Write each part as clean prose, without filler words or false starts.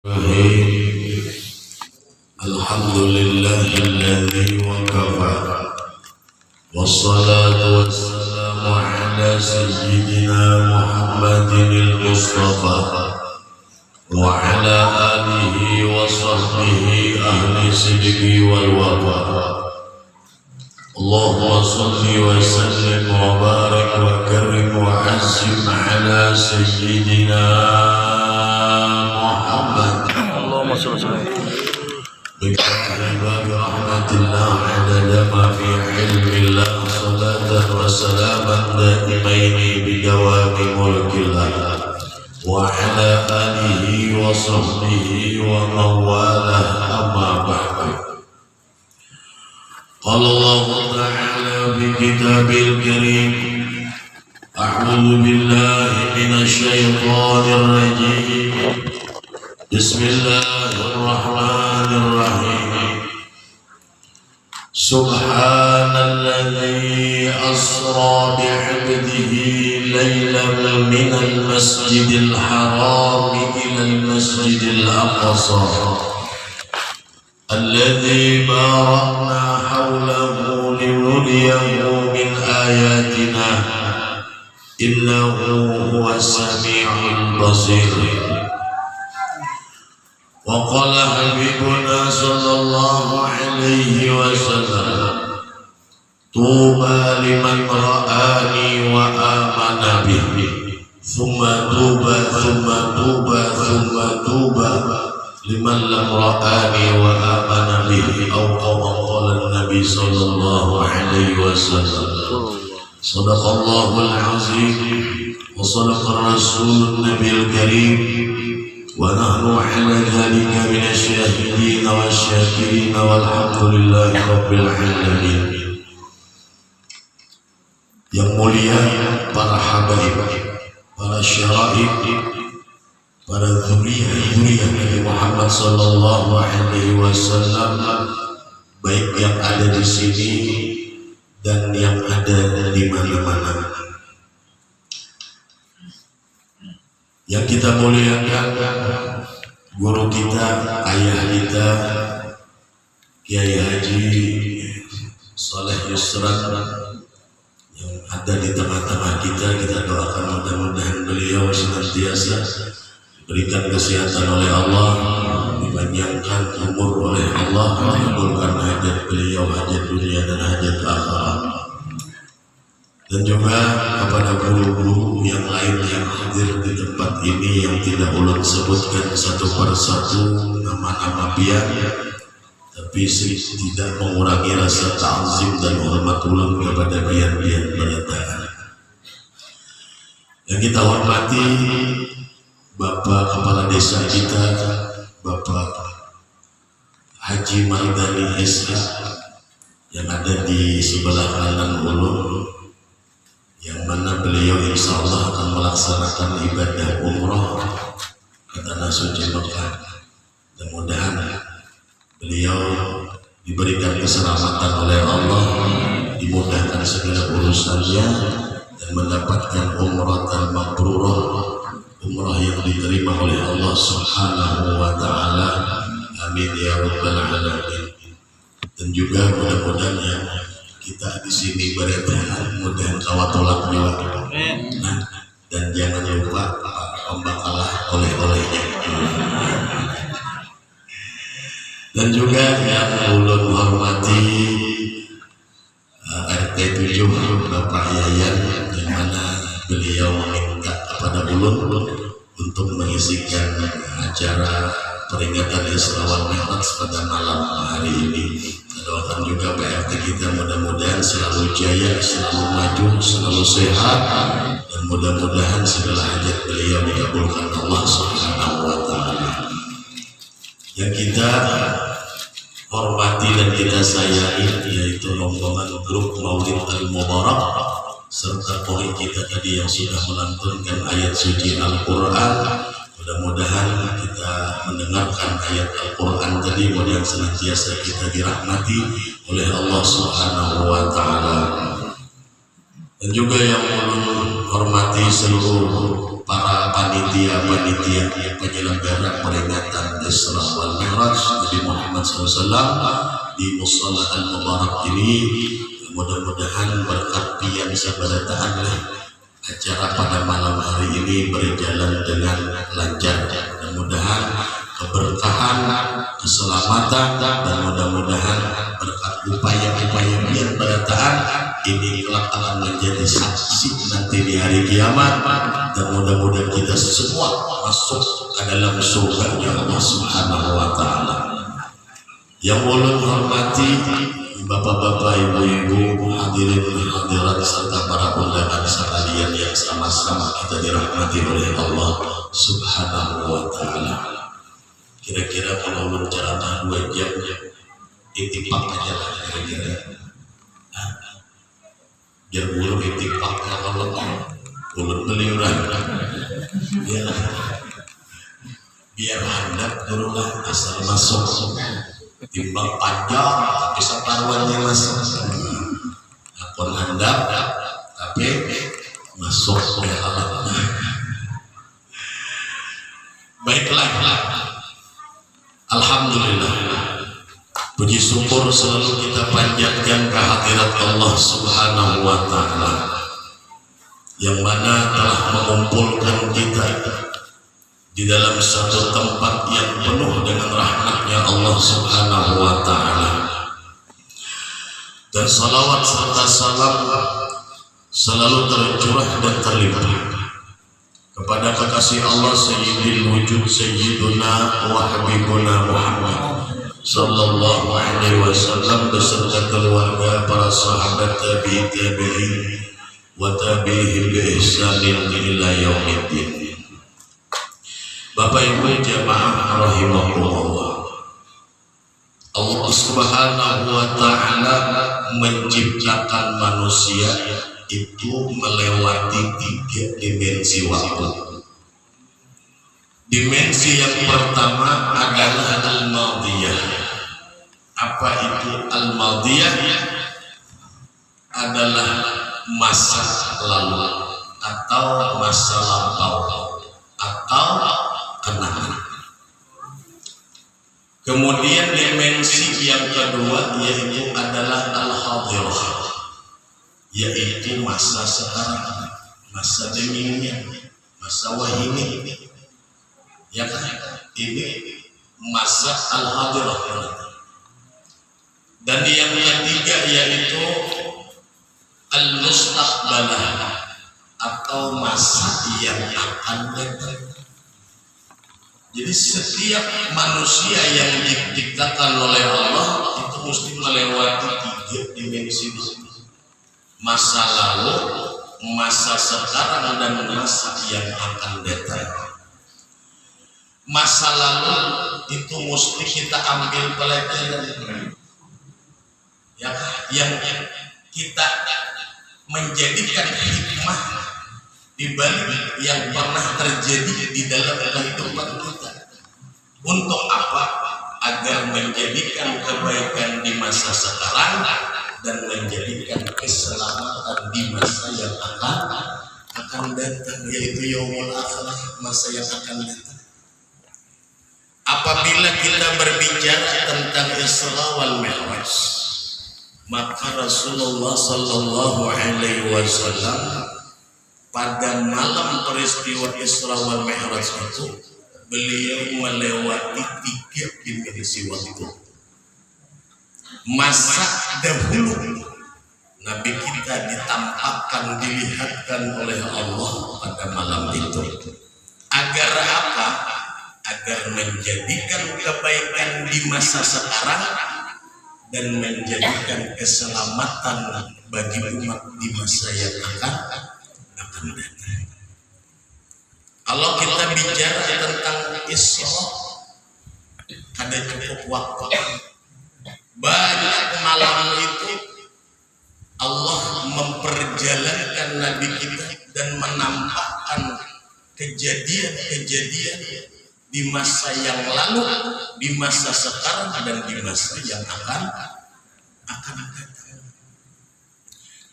Alhamdulillahilladzi wa kafa wassalatu wassalamu ala sayyidina Muhammadinil Mustafa wa ala alihi wa sahbihi ahli sidqi wal wafa. Allahumma salli wa sallim wa barik wa karim wa azim ala sayyidina Muhammad. Allahumma salli wa sallim بباب رحمة الله عدد ما في علم الله صلاة وسلاما دائمين بدوام ملك الله وعلى آله وصحبه ومن والاه أما بعد. قال الله تعالى في كتابه الكريم: أعوذ بالله من الشيطان الرجيم. بسم الله الرحمن الرحيم. سبحان الذي أسرى بعبده ليلا من المسجد الحرام إلى المسجد الأقصى الذي باركنا حوله لنريه من آياتنا إنه هو السميع البصير. وقال حبيبنا صلى الله عليه وسلم: طوبى لمن رآني وآمن به ثم طوبى ثم طوبى ثم طوبى لمن لم رآني وآمن به، أو كما قال النبي صلى الله عليه وسلم. صدق الله العظيم وصدق الرسول النبي الكريم، ونحن على ذلك من الشاهدين والشاكرين والحمد لله رب العالمين. Yang mulia para habaib, para syaraib, para dzurriyyah Nabi Muhammad sallallahu alaihi wasallam, baik yang ada di sini dan yang ada di mana-mana. Yang kita muliakan guru kita, ayah kita, Kiai Haji Saleh Yusran yang ada di tengah-tengah kita doakan mudah-mudahan beliau senantiasa diberikan kesehatan oleh Allah, dipanjangkan umur oleh Allah, dikabulkan hajat beliau, hajat dunia dan hajat akhirat. Dan juga kepada guru-guru yang lain yang hadir di tempat ini yang tidak ulun sebutkan satu persatu nama-nama biar, tapi tidak mengurangi rasa ta'zim dan hormat ulun kepada biar-biar berataan. Yang kita hormati Bapak Kepala Desa kita, Bapak Haji Mardani SH yang ada di sebelah kanan ulun, yang mana beliau insya Allah akan melaksanakan ibadah umroh ke tanah suci Mekah. Mudah-mudahan beliau diberikan keselamatan oleh Allah, dimudahkan segala urusannya dan mendapatkan umratan mabrurah, umrah yang diterima oleh Allah Subhanahu wa taala. Amin ya rabbal alamin. Dan juga mudah-mudahan yang kita di sini beretahan mudah kawatolak juga. Nah, dan jangan lupa pembakalah oleh-olehnya. Dan juga yang ulun hormati RT 7 Bapak Yayan, yang mana beliau meminta kepada ulun untuk mengisikan acara peringatan Isra wal Mi'raj pada malam hari ini. Doakan juga PRT kita mudah-mudahan selalu jaya, selalu maju, selalu sehat, dan mudah-mudahan segala hajat beliau dikabulkan Allah Subhanahu wa taala. Yang kita hormati dan kita sayangi yaitu rombongan grup Maulid Al-Mubarak serta pori kita tadi yang sudah melantunkan ayat suci Al-Qur'an. Mudah-mudahan kita mendengarkan ayat Al-Quran tadi, mudah senantiasa kita dirahmati oleh Allah Subhanahu wa taala. Dan juga yang ulun hormati seluruh para panitia penyelenggara peringatan Isra wal Mi'raj Nabi Muhammad SAW di Musalla Al-Mubarak ini. Mudah-mudahan berkat pian sabarataan acara pada malam hari ini berjalan dengan lancar. Mudah-mudahan keberkahan, keselamatan, dan mudah-mudahan berkat upaya-upaya pian barataan ini kelak akan menjadi saksi nanti di hari kiamat, dan mudah-mudahan kita semua masuk ke dalam surga Allah Subhanahu wa Ta'ala. Yang ulun hormati bapak-bapak, ibu-ibu, hadirin hadirat serta para undangan sekalian yang sama-sama kita dirahmati oleh Allah Subhanahu wa Ta'ala. Kira-kira kalau ulun ceramah 2 jam, itipak aja lah kira-kira. Biar buru itipaknya kalau ulun beliuran. Biar handap dulu lah asal masuk. Timbang panjang tapi sataruannya masuk. Akun handap tapi masuk oleh Allah. Baiklah, alhamdulillah, puji syukur selalu kita panjatkan kehadirat Allah Subhanahu wa Ta'ala yang mana telah mengumpulkan kita di dalam satu tempat yang penuh dengan rahmatnya Allah Subhanahu wa Ta'ala. Dan salawat serta salam selalu tercurah dan terlimpah kepada kekasih Allah Sayyidil Wujud Sayyiduna wa Habibuna Muhammad sallallahu alaihi wasallam beserta keluarga, para sahabat, tabi'in wa tabi'ihim bi ihsanin ila yaumiddin. Bapak Ibu jamaah rahimakumullah, Allah Subhanahu wa Ta'ala menciptakan manusia itu melewati 3 dimensi waktu. Dimensi yang pertama adalah al-madiyah. Apa itu al-madiyah? Adalah masa lalu atau masa lampau atau kenangan. Kemudian dimensi yang kedua yaitu adalah al-hadirah, yaitu masa sekarang, masa demikian, masa wahini, ya kan? Ini masa al-hadirah. Dan yang ketiga yaitu al-mustaqbalah atau masa yang akan datang. Jadi setiap manusia yang diciptakan oleh Allah itu mesti melewati 3 dimensi: masa lalu, masa sekarang, dan masa yang akan datang. Masa lalu itu mesti kita ambil pelajaran, ya, yang kita menjadikan hikmah di balik yang pernah terjadi di dalam kehidupan kita. Untuk apa? Agar menjadikan kebaikan di masa sekarang dan menjadikan keselamatan di masa yang akan datang, yaitu yaumul akhir, masa yang akan datang. Apabila kita berbicara tentang Isra wal Mi'raj, maka Rasulullah sallallahu alaihi wasallam pada malam peristiwa Isra wal Mi'raj itu beliau melewati 3 dimensi waktu. Masa dahulu Nabi kita ditampakkan, dilihatkan oleh Allah pada malam itu. Agar apa? Agar menjadikan kebaikan di masa sekarang dan menjadikan keselamatan bagi umat di masa yang akan datang. Kalau kita bicara tentang Isra, ada cukup waktu. Banyak malam itu Allah memperjalankan Nabi kita dan menampakkan kejadian-kejadian di masa yang lalu, di masa sekarang, dan di masa yang akan datang.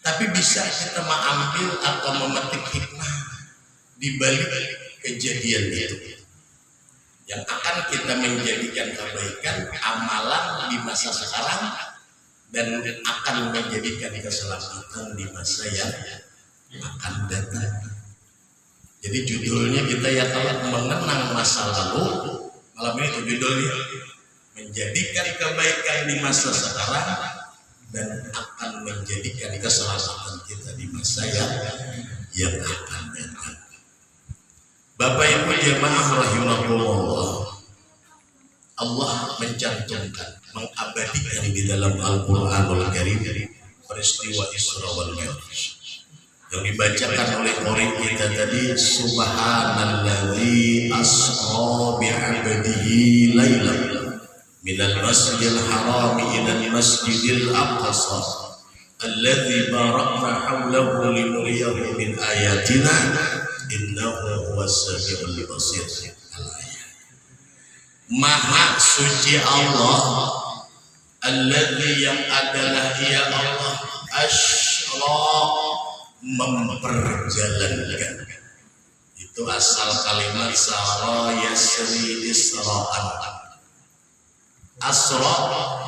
Tapi bisa kita mengambil atau memetik hikmah di balik kejadian itu yang akan kita menjadikan kebaikan amalan di masa sekarang dan akan menjadikan keselamatan di masa yang akan datang. Jadi judulnya kita ya kalau mengenang masa lalu, malam ini itu judulnya menjadikan kebaikan di masa sekarang dan akan menjadikan keselamatan kita di masa yang akan datang. Bapak Ibu jemaah rahimahullah, Allah mencantumkan, mengabadikan di dalam Al-Qur'anul Karim peristiwa Isra wal Mi'raj yang dibacakan oleh murid kita tadi. Subhanalladzi asra bi'abdihi lailan minal masjidil haram ilal masjidil aqsa alladzi barakna hawlahu linuriyahu min ayatina innahu huwas samiul basir. Maha suci Allah, alladzi yang adalah ia Allah, asra memperjalankan. Itu asal kalimat sara yasri isra'an. Asra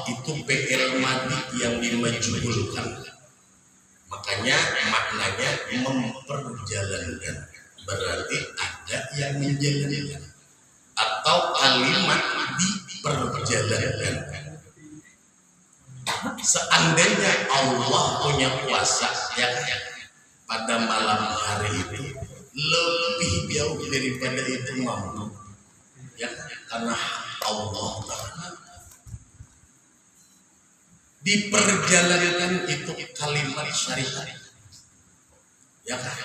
itu fi'il madhi yang dimajhulkan, makanya maknanya memperjalankan, berarti ada yang menjalankan atau kalimat diperjalankan. Seandainya Allah punya kuasa ya pada malam hari itu lebih jauh daripada itu mampu ya, karena Allah diperjalankan itu kalimat syariat ya kan.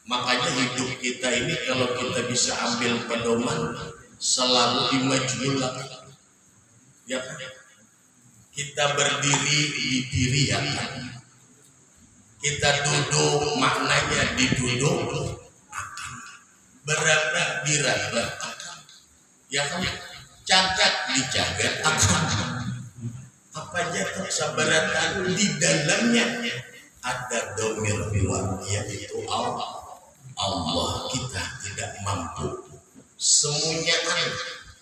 Makanya hidup kita ini kalau kita bisa ambil pedoman selalu dimajhulkan ya kan. Kita berdiri didirikan, kita duduk maknanya diduduk akan, berada diraba akan ya kan, cacat dicagat akan, apa jatuh sabaratan di dalamnya ada domir luar, yaitu Allah. Kita tidak mampu, semuanya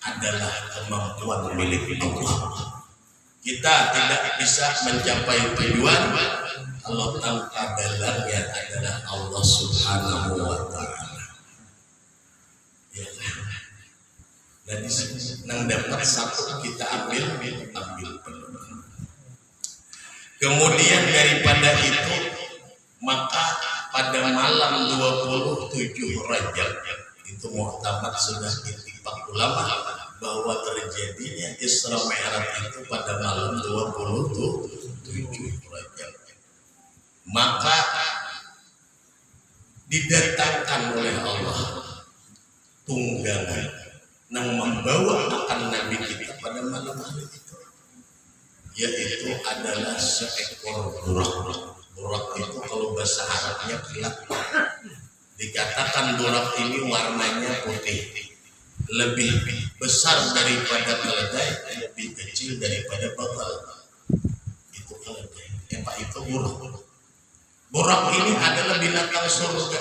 adalah kemampuan milik Allah. Kita tidak bisa mencapai tujuan kalau tanpa dalamnya adalah Allah Subhanahu wa Ta'ala. Ya. Dan di sini yang dapat satu kita ambil peluang. Kemudian daripada itu, maka pada malam 27 Rajab itu muhtamad sudah ittifaq ulama bahwa terjadinya Isra Mi'raj itu pada malam 27 Rajab. Maka didatangkan oleh Allah tunggangan yang membawa akan Nabi kita pada malam hari itu, yaitu adalah seekor burak. Burak itu kalau bahasa Arabnya kilat. Dikatakan burak ini warnanya putih, lebih besar daripada keledai, lebih kecil daripada bakal. Itu keledai, itu burak. Burak ini adalah binatang surga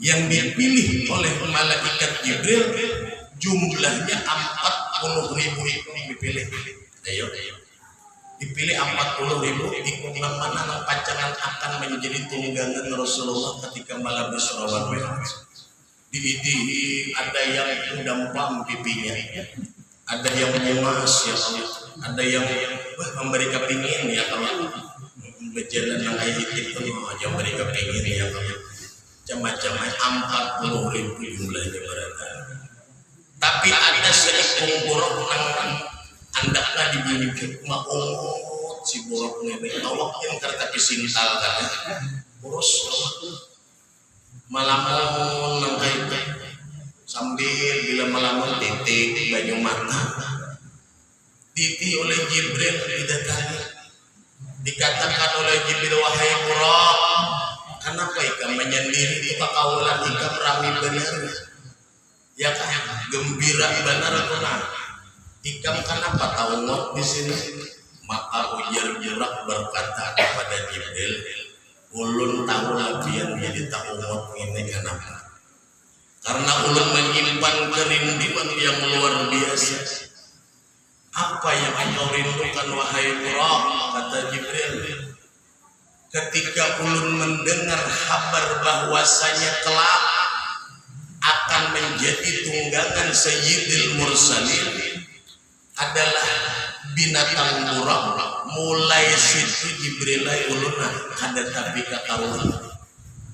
yang dipilih oleh malaikat Jibril, jumlahnya 40.000 dipilih. Ayo. Dipilih 40.000 ikut mana pacangan akan menjadi tunggangan Rasulullah ketika malam Isra wal Mi'raj. Diidihi, ada yang mendampam pipinya, ada yang menyemas ya Allah, ada yang memberi kepingin ya Allah, berjalan yang kayak itu yang memberi kepingin ya Allah, macam-macam 40.000 jumlahnya berada. Tapi ada seekor buruk yang andaklah dibunyikan maut si buruk ini, awak yang kereta pisintal kan, urus malamun nangkai itu sambil bila malamun titik baju mata titi oleh Jibril didatangi, dikatakan oleh Jibril, wahai Burak, kenapa ikam menyendiri di pakaulan ikam rami benar ya kan, gembira benar kuna ikam kenapa tahu ngot di sini? Maka ujar Burak berkata kepada Jibril, ulun tahu labian jadi tak umut ini kenapa? Karena ulun menyimpan kerinduan yang luar biasa. Apa yang engkau rindukan wahai Buraq? Kata Jibril. Ketika ulun mendengar kabar bahwasanya kelak akan menjadi tunggangan Sayyidil Mursalin adalah binatang Buraq, mulai situ Jibril ulun kada tapi kakaruan,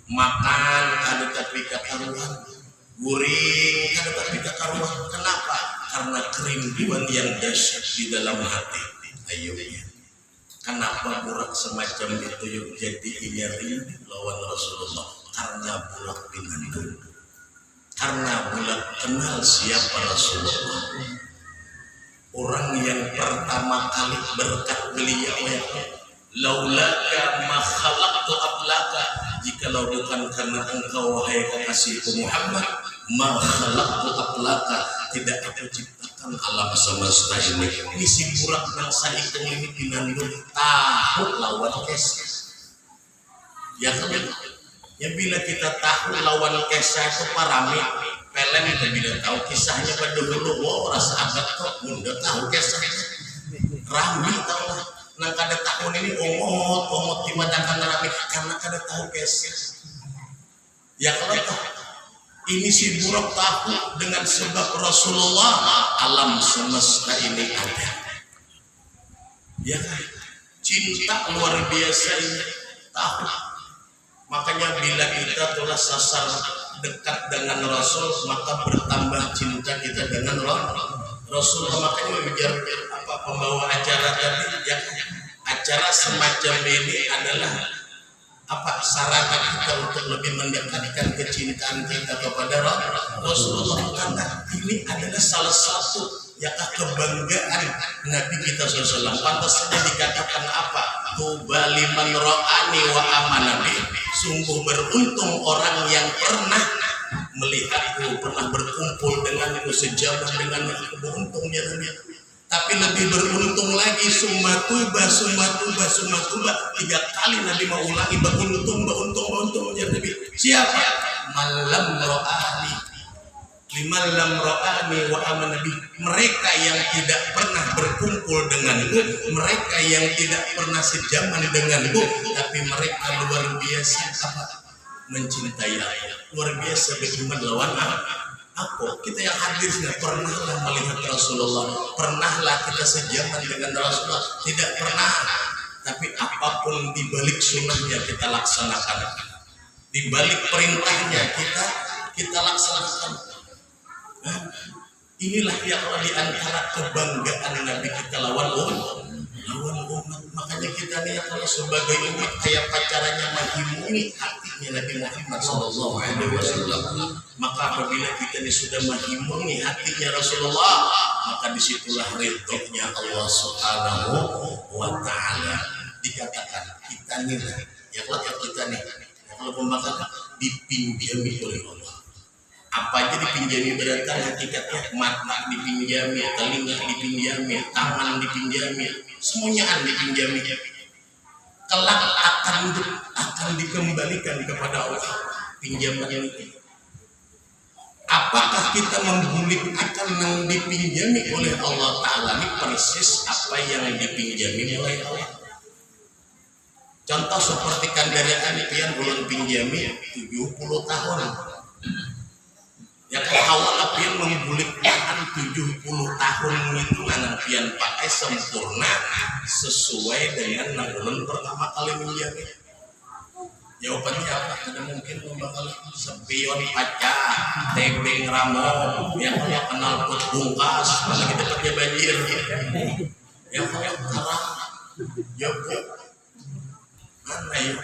makan kada tapi kakaruan, guring kada tapi kakaruan. Kenapa? Karena kerinduan yang dahsyat di dalam hati. Ayo ya. Kenapa Buraq semacam itu yuk jadi inya rindu lawan Rasulullah? Karena Buraq binandung, karena Buraq kenal siapa Rasulullah. Orang yang pertama kali berkat beliau ya, laulaka ma khalaqtu ablaka, jikalau bukan karena engkau wahai kekasihku Muhammad, ma khalaqtu ablaka, tidak aku ciptakan alam semesta ini. Ini si Buraq yang saikung ini binandung tahu lawan kisah. Ya kan? Ya bila kita tahu lawan kisah itu parami pelen kita bila tahu kisahnya pada dulu, wow rasa agak kok udah tahu kisahnya rami tahu lah. Nah kada tahun ini omot dimadakan rami karena kada tahu kisah. Ya kalau tahu ini si Buraq tahu dengan sebab Rasulullah alam semesta ini ada. Ya kan? Cinta luar biasa ini tahu. Makanya bila kita telah sasar dekat dengan Rasul, maka bertambah cinta kita dengan Rasul. Makanya biar apa pembawa acara tadi yang acara semacam ini adalah apa sarana kita untuk lebih mendekatkan kecintaan kita kepada Rasulullah, karena ini adalah salah satu kebanggaan Nabi kita SAW. Pantas saja dikatakan apa? Tuba liman ro'ani wa amana bi. Sungguh beruntung orang yang pernah melihatku, pernah berkumpul denganku, sejaman denganku. Beruntungnya Nabi. Tapi lebih beruntung lagi summa tuba. 3 kali Nabi mau ulangi beruntung ya Nabi. Siapa? Malam ro'ani, liman lam ro'ani wa amana bi. Mereka yang tidak pernah berkumpul denganku, mereka yang tidak pernah sejaman denganku, tapi mereka luar biasa apa? Mencintai aku, luar biasa beriman lawan aku. Kita yang hadir tidak pernahlah melihat Rasulullah, pernahlah kita sejaman dengan Rasulullah, tidak pernah. Tapi apapun di balik sunnahnya kita laksanakan, di balik perintahnya kita laksanakan. Inilah yang di antara kebanggaan Nabi kita lawan umat. Makanya kita nih kalau sebagai umat kayak pacarannya mahimuni hatinya Nabi Muhammad SAW. Maka apabila kita ini sudah mahimuni hatinya Rasulullah, maka disitulah ridhonya Allah Subhanahu wa Ta'ala. Dikatakan kita nih yang kita nih kalau pembakaran dipinjami oleh Allah. Apa aja dipinjami berarti hakikatnya mata dipinjami, telinga dipinjami, tangan dipinjami, semuanya dipinjami. Kelak akan dikembalikan kepada Allah pinjaman ini. Apakah kita membulik akan yang dipinjami oleh Allah Ta'ala? Ini persis apa yang dipinjami oleh Allah. Contoh seperti kendaraan pian bulan pinjami 70 tahun. Ya awal pian membulik tahan 70 tahun itu anak pian pakai sempurna sesuai dengan bulan pertama kali menjadi. Jawabannya apa? Tidak mungkin membakal sepion pacah, tebing ramo, yang kenal pot bungkas, apalagi dapatnya banjir. Yang karang, jawab. Mana ya?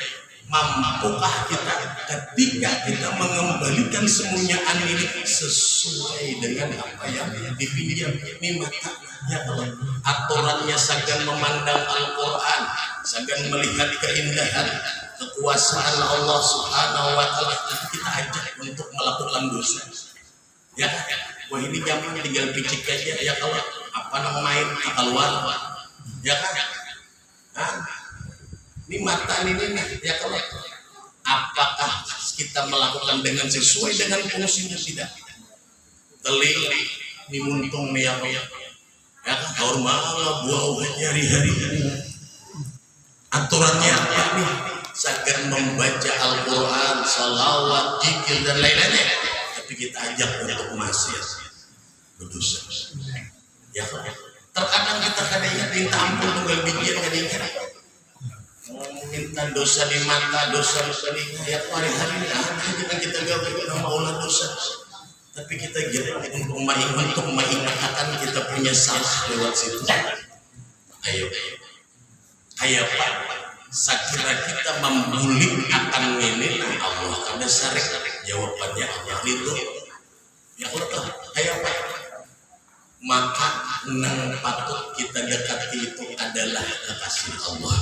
Mampukah kita ketika kita mengembalikan semuanya ini sesuai dengan apa yang dipinjam? Ini mata ya Allah. Aturannya sagan memandang Al-Quran, sagan melihat keindahan kekuasaan Allah Subhanahu wa Ta'ala, kita ajak untuk melakukan dosa. Ya, wah ini zaman tinggal picik aja ya kalau apa namanya main keluar, ya kan? Nah, Ini mata ini ya kalau apakah kita melakukan dengan sesuai dengan fungsinya? Tidak. Teling ini muntung nih apa ya kan hormat buah hari-hari aturannya apa nih? Seakan membaca Al-Quran, salawat, zikir dan lain-lainnya, tapi kita ajak untuk maksiat, berdosa. Ya kan? Terkadang kita kadang minta ampun tunggal bijian kadang minta dosa di mata, dosa di ya hari-hari kita gak mau dosa, tapi kita jadi untuk mengingatkan kita punya salah lewat situ. Ayo Pak, sekira kita membulik akan ini Allah ada syarik jawabannya Allah itu ya Allah. Ayo Pak, maka yang patut kita dekati itu adalah kekasih Allah,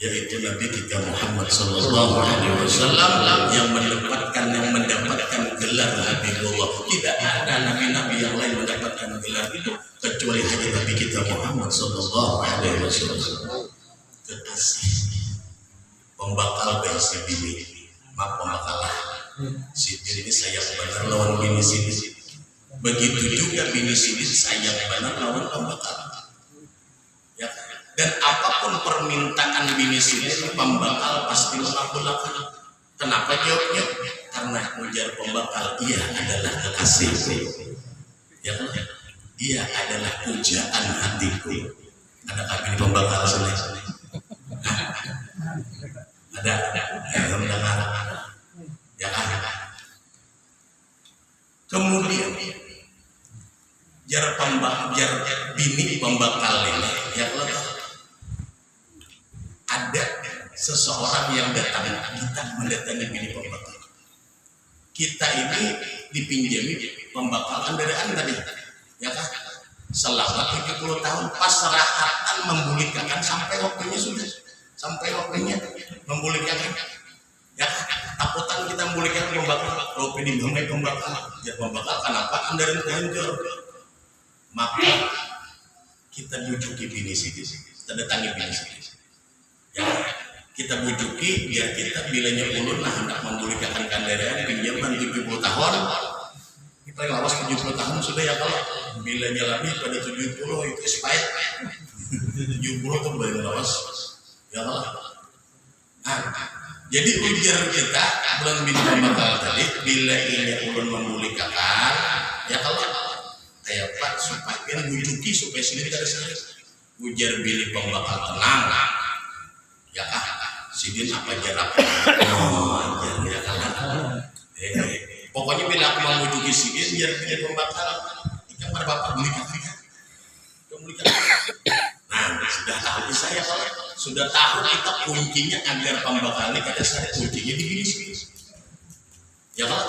yaitu Nabi kita Muhammad Sallallahu Alaihi Wasallam yang mendapatkan gelar Habibullah. Tidak ada nabi-nabi yang lain mendapatkan gelar itu kecuali hanya Nabi kita Muhammad Sallallahu Alaihi Wasallam. Kekasih, pembakal bagi si bini, mak pembakalah si bini ini sayang benar lawan bini sini. Begitu juga bini sini sayang benar lawan pembakal. Ya, dan apapun permintaan bini sini pembakal pasti mengabulkan. Kenapa jawabnya? Karena ujar pembakal, ia adalah kekasih. Ya kan? Ia adalah pujaan hatiku. Ada kami pembakal sini. Ada yang mendengar. Ya kan? Kemudian jar bini pembakal ini ya Allah, ada seseorang yang datang, kita mendatangi bini pembakal. Kita ini dipinjami pembakalan dari Anda tadi, ya kan? Selama 70 tahun pasrahatan membulikkan sampai waktunya sudah, sampai waktunya membulikkan. Ya, takutan kita membulikkan pembakal, kalau pilih pembakal, ya pembakal kenapa Anda hancur? Maka kita bujuki bini sini, kita datangi bini sini. Ya, kita bujuki biar kita bilanya ulun lah hendak membulikkan kendaraan pinjaman 70 tahun. Kita lawas 70 tahun sudah ya, kalau bilanya lebih pada 70 itu expired. 70 itu baru lawas. Ya kalau. Jadi ujar kita bulan bini pembakal tadi, bila ini ulun memulihkan, ya kalau kayak Pak supaya bujuki supaya sini tidak ada ujar bini pembakal tenang, ya kah? Sidin apa jarak? Ya kan? Pokoknya bila aku mau bujuki sidin biar bini pembakal, ikan pada bapak bulikan. Nah, sudah tahu saya kalau sudah tahu kita kuncinya agar pembakal ini kada saya kuncinya di sini. Ya kan?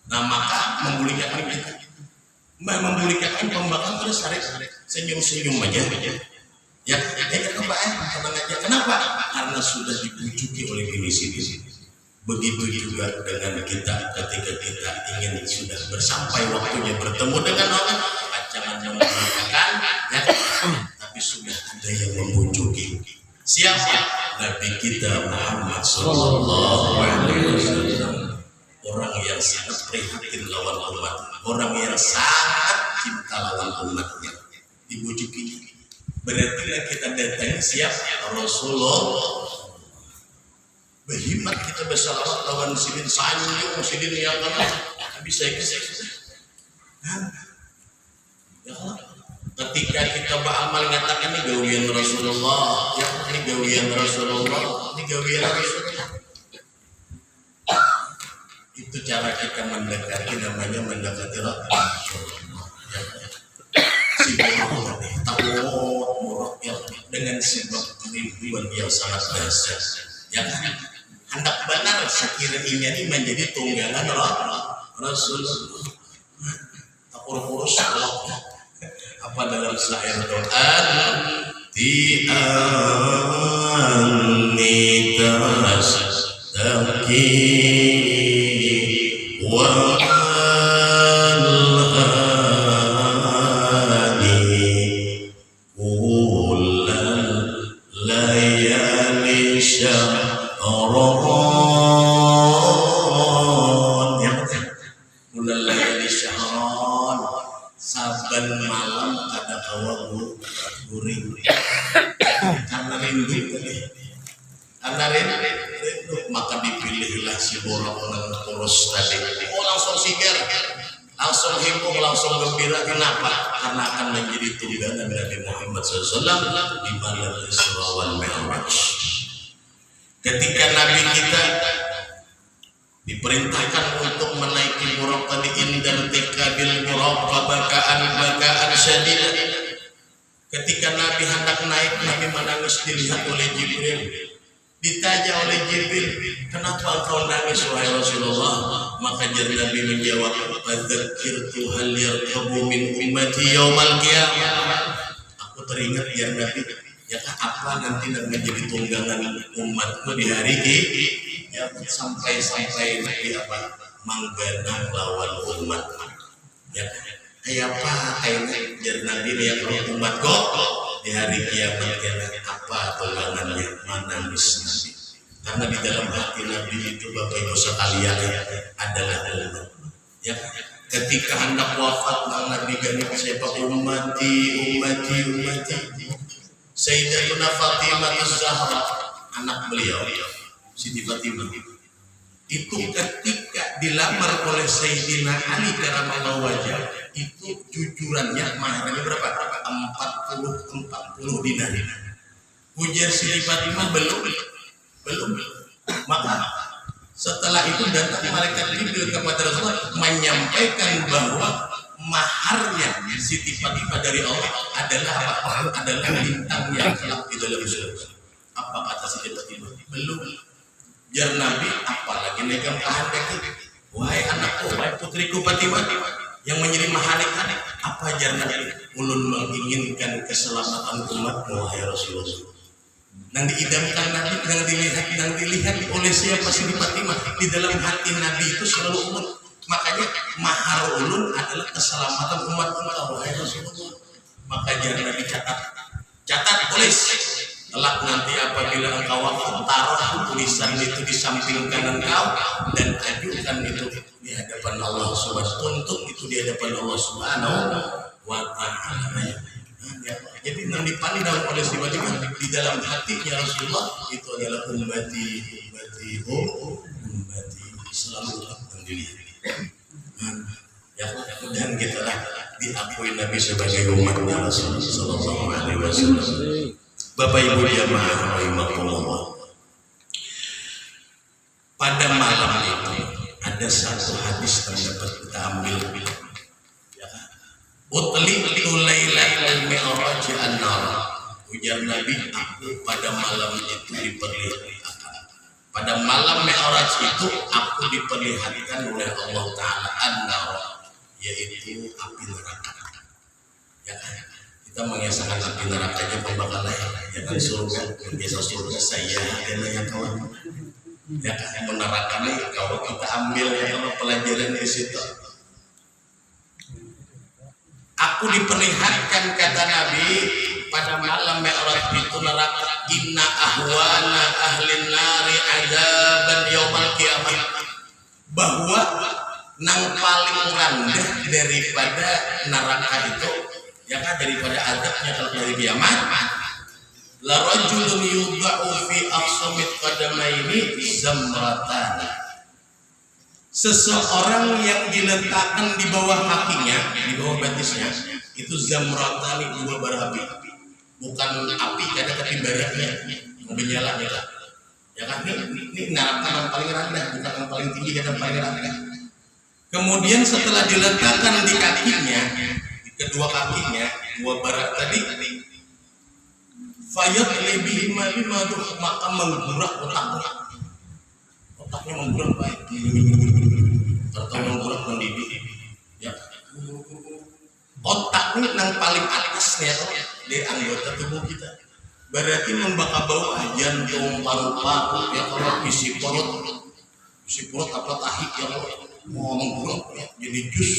Nah, maka membulikan kita. Membulikan pembakal terus senyum-senyum aja. Ya, kenapa? Tenang aja. Kenapa? Karena sudah dibujuki oleh bini sini. Begitu juga dengan kita ketika kita ingin sudah bersampai waktunya bertemu dengan orang, jangan membulikan, ya. Tapi sudah ada yang membujuki. Siapa? Nabi kita Muhammad Sallallahu Alaihi Wasallam. Orang yang sangat prihatin lawan umat, orang yang sangat cinta lawan umatnya, dibujuki. Berarti kita datang siapa? Rasulullah. Berhimmat kita bersalawat lawan sidin sanjung sidin yang kalah. Bisa ya. Ketika kita beramal mengatakan ini gawian Rasulullah, ya ini gawian Rasulullah, ini gawian Rasulullah. Itu cara kita mendekati, namanya mendekati Rasulullah. Sibuk takut yang dengan sebab kerinduan yang sangat dahsyat. Ya kan? Hendak benar sekiranya ini menjadi tunggangan Rasulullah. Tak urus Allah. Apa dalam syair Quran di anni tasdaqi wa al-ani ulal malam kada kawa guring karena rindu tadi, karena rindu maka dipilihlah si borok dan terus tadi. Oh langsung sigar, langsung heboh, langsung gembira. Kenapa? Karena akan menjadi tunggangan Nabi Muhammad SAW di malam Isra wal Mi'raj. Ketika Nabi kita diperintahkan untuk menaiki buraq tadi, indal tikabil buraq bakaan syadida. Ketika Nabi hendak naik, Nabi menangis dilihat oleh Jibril. Ditanya oleh Jibril, kenapa kau nangis wahai Rasulullah? Maka Nabi menjawab, fadzakirtu hal yarkabu min ummati yaumal qiyamah. Aku teringat ya Nabi, ya apa nanti menjadi tunggangan umatku di hari ya sampai Nabi apa mangganang lawan umat ya kayak apa kayak jadi Nabi ya kalau umat kok di hari kiamat apa tunggangannya mana Nabi, karena di dalam hati Nabi itu Bapak Ibu sekalian adalah umat ya. Ketika hendak wafat Nabi ganti siapa ummati Sayyidatuna Fatimah Az-Zahra, anak beliau Siti Fatimah itu ketika dilamar oleh Sayyidina Ali karamallahu wajah, itu jujurannya maharnya berapa? 40 dinar. Ujar Siti Fatimah belum. Maka setelah itu datang malaikat Jibril kepada Rasulullah menyampaikan bahwa maharnya Siti Fatimah dari Allah adalah bintang yang kelak di dalam surga. Apa kata Siti Fatimah? Belum. Jar Nabi, apalagi negang kehendaki. Wahai anakku, wahai putriku Fatimah, yang menjadi mahalik, apa jar Nabi? Ulun menginginkan keselamatan umatmu wahai Rasulullah. Nang diidamkan Nabi, nang dilihat oleh siapa Siti Fatimah di dalam hati Nabi itu selalu umat. Makanya mahar ulun adalah keselamatan umat engkau wahai Rasulullah. Maka jangan Nabi catat tulis. Kelak nanti apabila engkau wafat, taruh tulisan itu di samping kanan kau dan ajukan itu di hadapan Allah Subhanahu untuk itu di hadapan Allah Subhanahu wa Ta'ala. Jadi yang dipandang oleh si Fatimah di dalam hatinya Rasulullah itu adalah ummati selalu dilihat. Ya, dan kita lah diakui Nabi sebagai umatnya Rasulullah Sallallahu Alaihi Wasallam. Bapak Ibu jamaah rahimakumullah. Pada malam itu ada satu hadis yang dapat kita ambil. Utlitu lailatul mi'raj an-nar. Ujar Nabi, aku pada malam itu diperlihatkan. Pada malam Mi'raj itu aku diperlihatkan oleh Allah Ta'ala an-nar, yaitu api neraka. Ya kan? Kita mengesahkan api nerakanya pembakaran ya kan surga, biasa surga saya dan yang kawan. Ya kan menerakannya kalau kita ambil ya pelajaran di situ. Aku diperlihatkan kata Nabi pada malam Mi'raj itu neraka. Inna ahwana ahlin nari adaban yaumal qiyamah, bahwa nang paling rendah daripada neraka itu ya kan daripada adabnya kalau dari kiamat, la rajulun yudha'u fi aqsamit qadamaini zamratan, seseorang yang diletakkan di bawah kakinya, di bawah batisnya itu zamratan, dua bara api, bukan api ada tapi baraknya menyala ya kan. Ini neraka yang paling rendah, bukan yang paling tinggi, yang paling rendah. Kemudian setelah diletakkan di kakinya, di kedua kakinya, dua barak tadi, fayat lebih madu, maka menggurak otaknya menggurak baik, atau menggurak mendidih. Ya, otaknya yang paling atasnya dari anggota tubuh kita, berarti membakar bau jantung, paru-paru, ya kalau isi perut apa tahi ya kalau mau menggurak ya, jadi jus.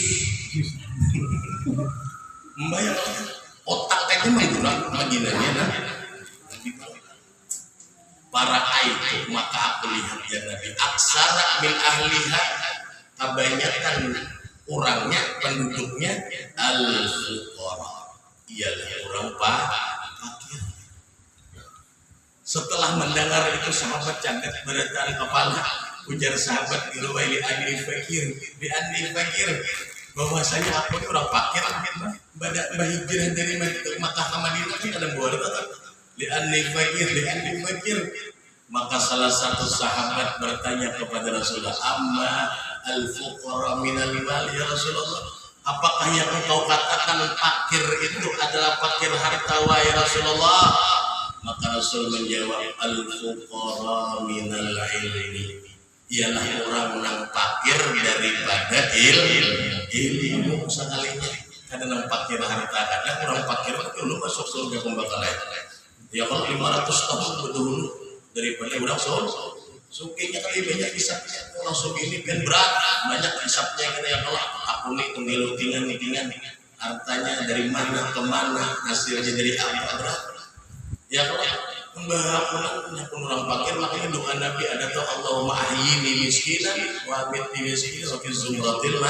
Membayangkan otak aja menggurak majinanya nah. Para itu maka aku lihat ya Nabi aksara min ahliha, kebanyakan orangnya penduduknya al-fuqara, ialah orang fakir. Setelah mendengar itu sahabat cangkat beratan kepala, ujar sahabat Iruwaili anil fakir, di anil fakir, bahwasanya aku ini orang fakir. Pada hijrah dari Makkah ke Madinah ini ada boleh tak? Di anil fakir. Maka salah satu sahabat bertanya kepada Rasulullah, amma al-fuqara minal mal ya Rasulullah, apakah yang engkau katakan fakir itu adalah fakir harta wahai Rasulullah? Maka Rasul menjawab, al-fuqara minal ilmi, ialah orang yang fakir daripada ilmu sekalinya. Kadang fakir harta, kadang orang fakir lu masuk surga pembakalan. Ya kalau 500 tahun betul daripada orang sukinya kali banyak hisapnya. Orang suki ini kan berat, banyak hisapnya kata ya kalau aku nih tunggilutingan hartanya dari mana ke mana, hasilnya dari apa berat. Ya kalau punya orang fakir, makanya doa Nabi ada tuh Allahumma ahyini miskinan wa amitni miskinan wa fi zumratil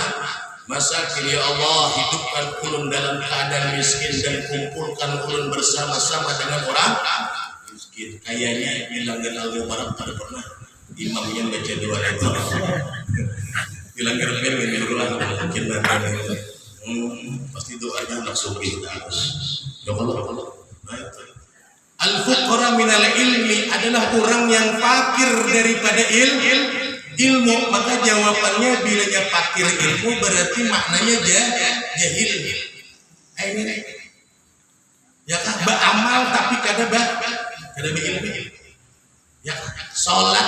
masakin. Ya Allah, hidupkan ulun dalam keadaan miskin dan kumpulkan ulun bersama-sama dengan orang miskin. Kayaknya bilangin Al-Mubarak pada pernah imamnya baca doa itu. Bilangin berulang mungkin pasti doanya langsung terus. Ya Allah, al-fuqara minal ilmi adalah orang yang fakir daripada ilmu. Maka jawabannya bilanya fakir ilmu berarti maknanya jahil. Ya kan, beramal tapi kada ilmu. Ya kan, sholat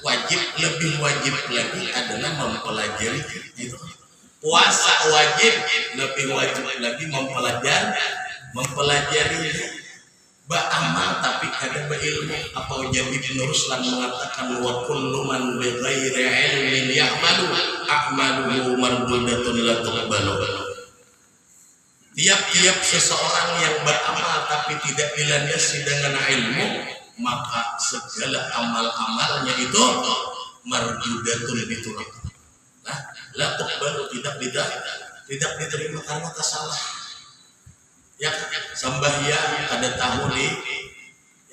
wajib, lebih wajib lagi adalah mempelajari itu. Puasa wajib, lebih wajib lagi mempelajari. Beramal tapi kada berilmu. Apa jadi Ibnu Ruslan mengatakan wa kullu man bi ghairi ilmin ya'malu a'maluhu mardudatun la tuqbalu. Tiap-tiap seseorang yang beramal tapi tidak dilandasi dengan ilmu, maka segala amal-amalnya itu mardudatun ditolak. Nah, la tuqbalu, tidak diterima karena kesalahan. Ya sembahyang kada tahu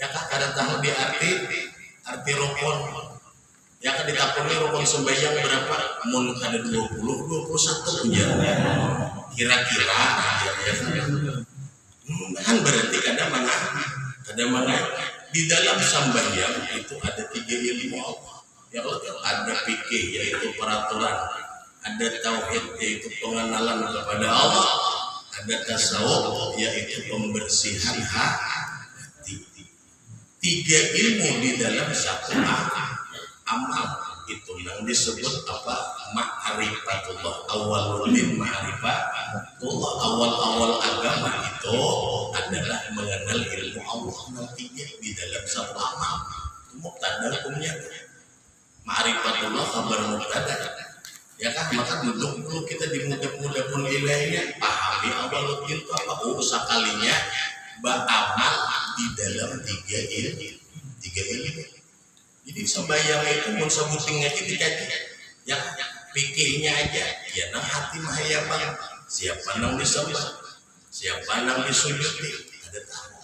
kada tahu di arti rukun. Ya kan ditakuni rukun sembahyang berapa? Mun kada 21 ya. Kira-kira ya kan berarti kada mana di dalam sembahyang itu ada 3 ilmu Allah. Ya kalau ada fikih yaitu peraturan, ada tauhid yaitu pengenalan kepada Allah, ada tasawuf yaitu pembersihan hati. 3 ilmu di dalam satu amal itu yang disebut apa? Ma'rifatullah. Awalul min ma'rifatullah. Awal agama itu adalah mengenal ilmu Allah. Nantinya di dalam satu amal. Mubtada hukumnya ma'rifatullah kabar mubtada. Ya kan, maka duduk dulu kita di muda-muda pun ilahnya, pahami awal itu apa sekalinya beramal di dalam 3 ilmu. Jadi sembahyang itu mun sebuting aja dikaji, yang pikirnya aja, ya nang hati mahaya bang, siapa nang disembah, siapa nang disujudi, ada tahu.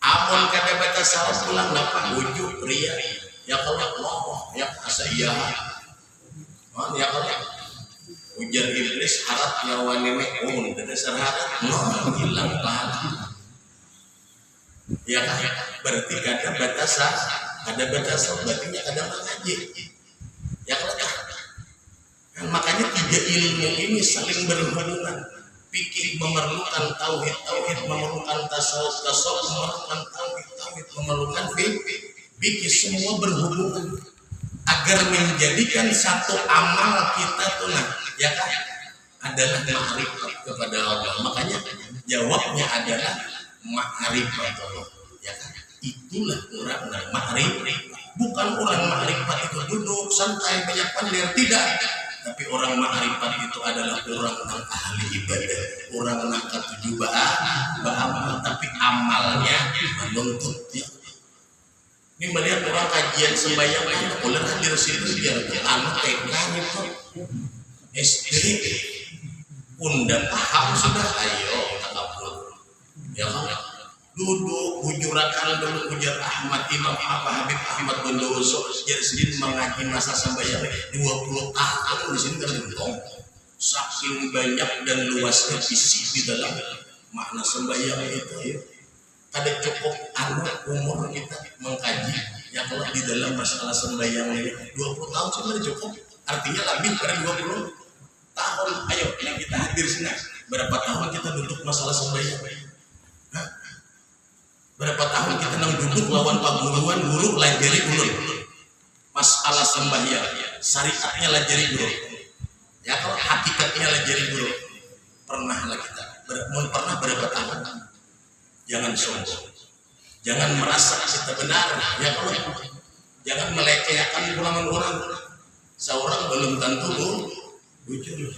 Amun kada baca salah pulang napa ujub pria, ya kalau Allah, ya asa iya. Ya kalau ujar iblis harap nyawa nenek tidak serhat hilang pahala. Ya kan berarti ada batasan berarti ada mengaji. Ya kalau kan makanya 3 ilmu ini saling berhubungan. Fikih memerlukan tauhid memerlukan tasawuf memerlukan tauhid memerlukan fikih, semua berhubungan agar menjadikan satu amal kita tuh ya kan adalah ma'rifat kepada Allah. Makanya jawabnya adalah ma'rifat Allah. Ya kan, itulah orang ma'rifat. Bukan orang ma'rifat itu duduk santai banyak pandai, tidak. Tapi orang ma'rifat itu adalah orang yang ahli ibadah, orang yang ketujuh beramal, tapi amalnya menuntut ya. Ini melihat orang kajian sembahyang banyak boleh hadir situ biar anak TK itu SD undang paham sudah, ayo kita duduk bujurakan dulu ujar Ahmad Imam Habib Ahmad Bondowoso jadi sedih mengaji masa sembahyang 20 tahun di sini tergentong saking banyak dan luasnya isi di dalam makna sembahyang itu ya. Kada cukup anak umur kita mengkaji ya kalau di dalam masalah sembahyang ini 20 tahun sudah cukup, artinya lebih dari 20 tahun. Ayo yang kita hadir sini berapa tahun kita duduk masalah sembahyang? Berapa tahun kita nang duduk lawan paguruan guru lajari ulun masalah sembahyang syariatnya lajari guru ya kalau hakikatnya lajari guru pernah lah kita pernah berapa tahun. Jangan sombong, jangan merasa kita benar ya kalau jangan melecehkan pulangan orang seorang belum tentu bujur.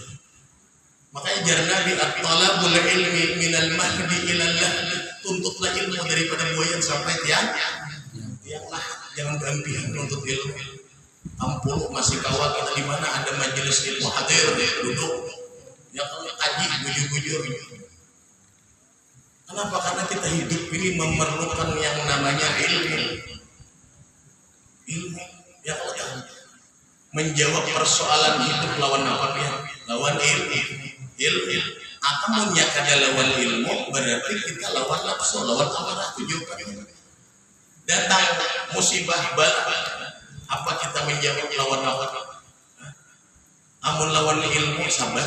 Makanya jar Nabi at-talabul ilmi minal mahdi ilal lahdi, tuntutlah ilmu daripada buayan sampai tiang lah. Jangan berhenti menuntut ilmu. Ampun masih kawat kita di mana ada majelis ilmu hadir duduk ya kalau kaji bujur-bujur. Kenapa? Karena kita hidup ini memerlukan yang namanya ilmu ya kalau menjawab persoalan hidup lawan apa ya? Lawan ilmu akan menyatakan lawan ilmu berarti kita lawan nafsu, lawan amarah, tujuan. Datang musibah bala apa kita menjawab lawan apa? Amun lawan ilmu sabar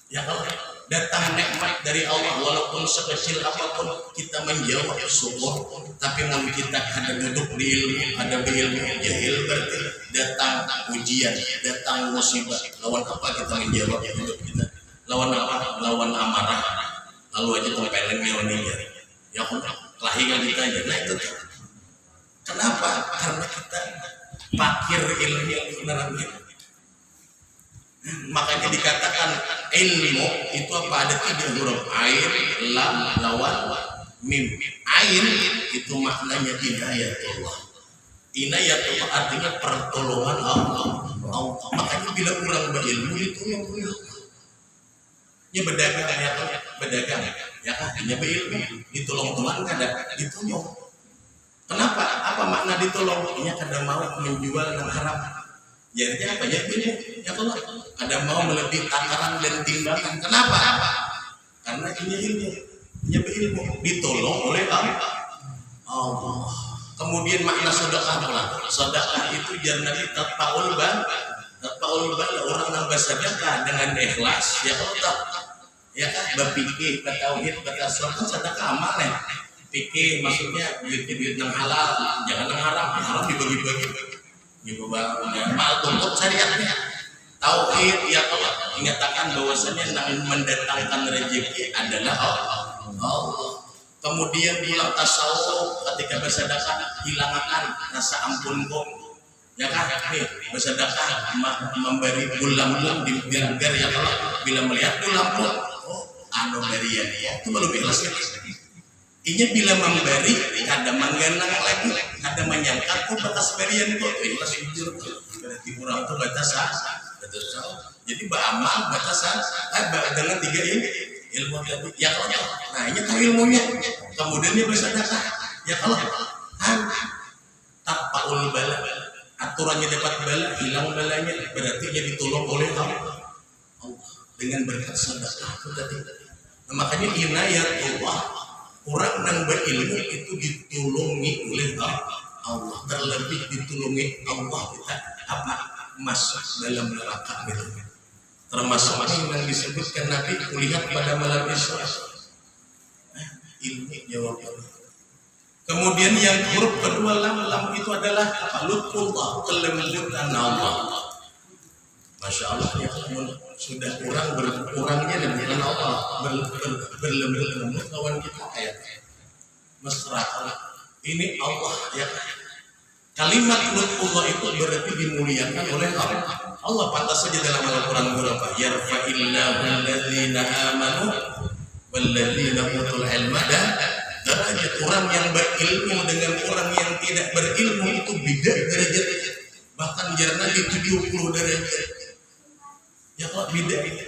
ya kalau datang nikmat dari Allah walaupun sekecil apapun kita menjawab syukur. Tapi kalau kita ada duduk di ilmu, ada berilmu jahil berarti datang ujian, datang musibah lawan apa kita menjawab hidup kita? Lawan apa? Lawan amarah. Lalu aja tempeleng neoninya ya kelahiran kita aja. Nah itu kenapa? Karena kita pakir ilmu beneran. Makanya dikatakan ilmu itu apa? Ada 3 huruf ain, lam, lawan, mim. Ain itu maknanya inayatullah. Inayatullah artinya pertolongan Allah. Makanya bila orang berilmu itu yang ya berdagang ya kan, berdagang ya kan, hanya berilmu ditolong Tuhan kada ditolong. Kenapa? Apa makna ditolong? Ini kada mau menjual dan haram. Jadinya apa? Jadi ya kalau ada mau melebihi takaran dan timbangan. Kenapa? Karena ini ilmu ditolong oleh Allah. Kemudian makna sedekah pula. Sedekah itu jangan tatpaul bal orang yang bersedekah dengan ikhlas ya Allah. Ya kan berpikir bertauhid bertasawuf sedekah amal ya. Pikir maksudnya duit yang halal, jangan yang haram. Haram dibagi-bagi. Gitu bang, mal tuntut syariatnya tauhid ya Allah menyatakan bahwasanya yang mendatangkan rezeki adalah Allah. Kemudian bilang tasawuf ketika bersedekah hilangkan rasa ampun kok ya kan nih bersedekah memberi bulan-bulan di biar ya Allah bila melihat bulan-bulan anu berian ya itu belum ikhlas ya. Inya bila memberi ada menggenang lagi ada menyangka kok batas berian kok ikhlas jujur berarti kurang tuh batasan jadi beramal batasan dengan 3 ini ilmu tadi ya kalau nah ini tahu ilmunya kemudian dia bersedekah ya kalau tatpaul bala aturannya dapat bala hilang balanya berarti dia ditolong oleh Allah dengan berkat sedekah itu tadi. Nah, makanya inayatullah orang yang berilmu itu ditolongi oleh Allah, terlebih ditolongi Allah kita apa masuk dalam neraka itu. Termasuk yang disebutkan Nabi kulihat pada malam Isra. Ilmu jawabannya. Kemudian yang huruf kedua lam itu adalah apa? Lutfullah, kelembutan Allah. Masya Allah ya sudah kurangnya dan bukan Allah berlembut kawan kita kayak mesra. Ini Allah ya. Kalimat lutfullah itu berarti dimuliakan oleh Allah. Allah pantas saja dalam Al-Quran berapa? Yarfa'illahu alladzina amanu walladzina utul ilma derajat orang yang berilmu dengan orang yang tidak berilmu itu beda derajat. Bahkan jarna di 70 derajat. Ya kok beda ini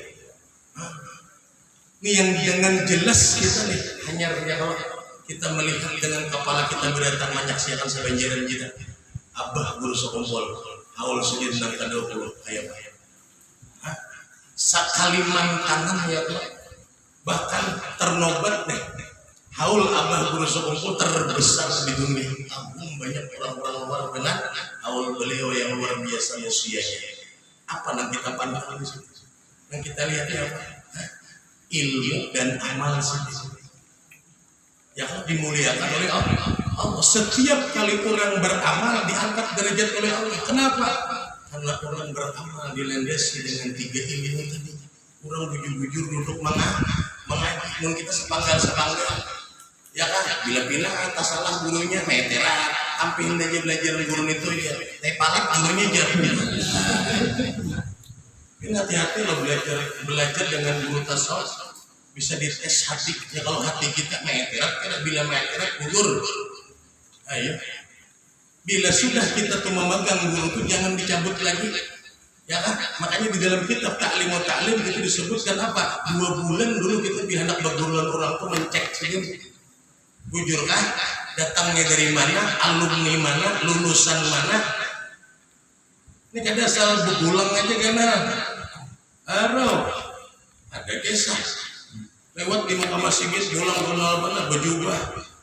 yang dengan jelas kita nih hanya ya kalau kita melihat dengan kepala kita berdatang menyaksikan sebanjiran kita. Abah guru sokumpul haul sujud nang kadopul ayam. Sakaliman tangan ya Allah. Bahkan ternobat nih. Haul abah guru sokumpul terbesar di dunia. Agung banyak orang-orang luar dengan haul beliau yang luar biasa usianya. Apa yang kita pandang di situ? Yang kita lihat apa? Ilmu dan amal sendiri. Yang dimuliakan oleh Allah. Setiap kali orang beramal diangkat derajat oleh Allah. Kenapa? Karena orang beramal dilandasi dengan 3 ilmu tadi. Orang bujur-bujur duduk mengaji. Kita sepanggal. Ya kan? Bila atas salah gurunya meteran. Ampin aja belajar guru itu ya. Tepalit gurunya jarang. Ini hati-hati lo belajar dengan guru tasawuf. Bisa dites hatinya. Kalau hati kita meterat, bila meterat gugur. Ayo. Bila sudah kita tuh memegang guru itu jangan dicabut lagi. Ya kan? Makanya di dalam kitab Ta'lim wa Ta'lim itu disebutkan apa? 2 bulan dulu kita dihendak berguruan orang tuh mencek sendiri. Bujur kan? Datangnya dari mana? Alumni mana? Lulusan mana? Ini kada asal begulang aja karena ada kisah. Lewat di muka masjid pulang kenal benar berjubah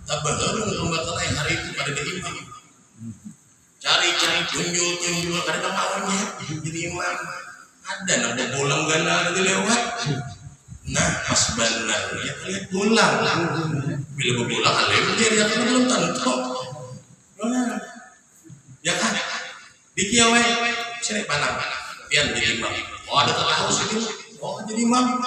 tabah harung pembakaran hari itu pada imam cari tunjul ada maunya jadi imam ada nak pulang gana ada lewat nah pas benar ya lihat pulang bila pulang alim dia kan belum tentu ya kan di kiawai sini panang pian jadi imam ada tahu sini jadi imam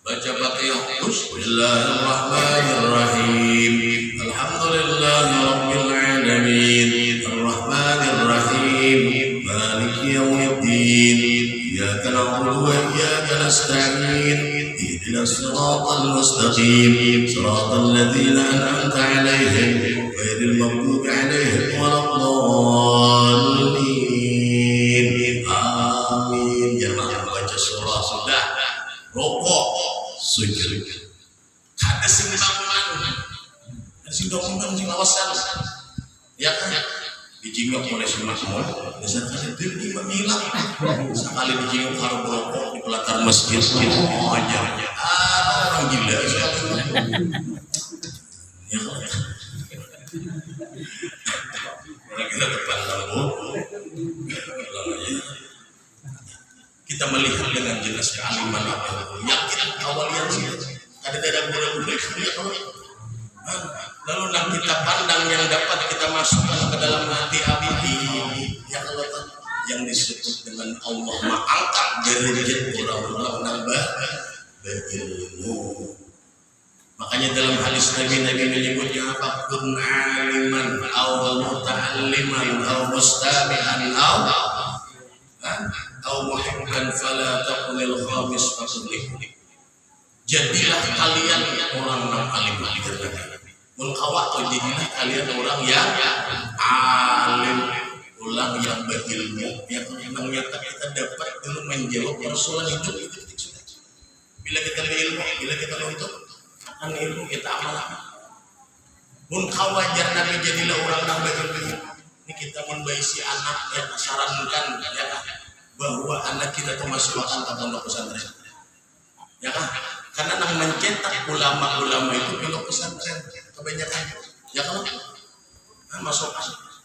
baca Fatihah. Bismillahirrahmanirrahim. Alhamdulillahirabbil alamin. Arrahmanirrahim. Maliki yaumiddin. Iyyaka na'budu wa iyyaka nasta'in. Ihdinas siratal mustaqim. Siratal ladzina an'amta 'alaihim ghairil maghdubi 'alaihim waladdallin. Amin. Jangan baca surah sudah. Rokok sujud kada sing bangunan sing bangunan sing awasan ya kan dijingok oleh semua dasar kada diri memilang sekali dijingok karo rokok di pelataran masjid aja orang gila ya orang gila depan lampu kita melihat dengan jelas kealiman apa yakin awalnya sih ada guru lalu nak kita pandang yang dapat kita masukkan ke dalam hati abadi ya Allah yang disebut dengan Allah mengangkat derajat orang-orang nambah berilmu. Makanya dalam hadis Nabi menyebutnya apa kun aliman aw muta'alliman aw mustami'an aw muhibban fala taqulil khamis faqulih. Jadilah kalian orang yang alim mun kawat jadilah kalian orang yang alim, orang yang berilmu yang ternyata kita dapat dulu menjawab persoalan hidup itu sudah. Bila kita berilmu, bila kita itu akan ilmu kita amalkan. Mun kawajar Nabi jadilah orang yang berilmu. Ini kita membaisi anak yang sarankan ya bahwa anak kita termasuk akan ke pondok pesantren, ya kan? Karena yang mencetak ulama-ulama itu pondok pesantren kebanyakan, ya kan? Masuk,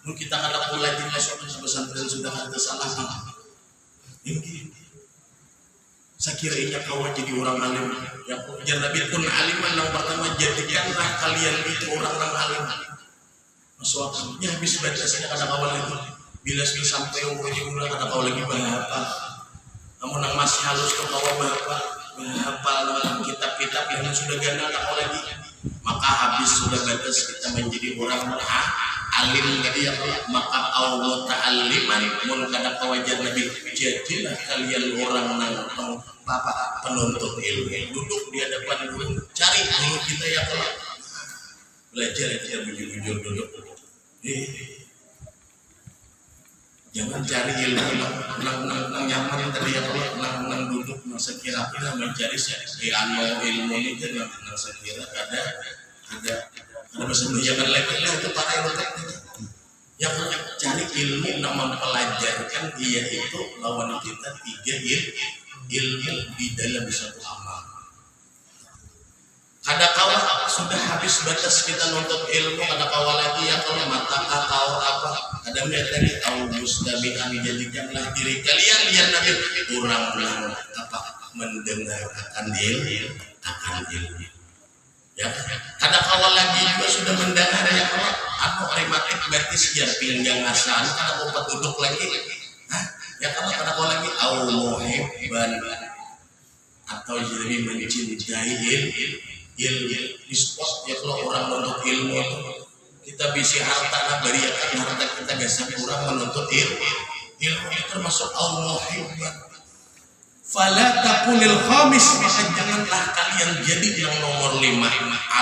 mungkin kita kada pula masuk ke pesantren sudah ada salah. Ini, saya kira ini kawan jadi orang alim. Ya Nabi pun aliman yang pertama jadikanlah kalian itu orang yang alim. Masuk, ya habis baca saya kada kawan itu. Bila sampai umur bulan kada kau lagi berapa, namun yang masih halus ke bawah berapa dalam kitab-kitab yang sudah gana kau lagi, maka habis sudah batas kita menjadi orang alim tadi ya maka Allah ta'aliman mun kada kawajar Nabi jadilah kalian orang yang penuntut ilmu duduk di hadapan guru cari guru kita ya kelak belajar kita bujur-bujur duduk jangan cari ilmu nang nyaman tadi ya kalau nang duduk nang sekira-kira mencari ilmu ini nang sekira ada Ada masalah jangan lagi itu para ilmu yang cari ilmu yang mempelajarkan dia itu lawan kita tiga ilmu di dalam satu amal. Kada kawal sudah habis batas kita nuntut ilmu, kada kawal lagi ya kalau mata kau apa ada tadi tahu mustabihan jadikanlah diri kalian lihat nabi kurang apa mendengar akan ilmu ya kada kawal lagi juga sudah mendengar ya kalau aku rematik berarti siap pinggang asan kada obat duduk lagi ya kalau kada kawal lagi au muhibban atau jadi mencintai ilmu di spot ya kalau orang menuntut ilmu itu kita bisa harta bariakan harta kita gasak kurang menuntut ilmu itu termasuk au muhibban. Fala takunil khamis, maka janganlah kalian jadi yang nomor 5.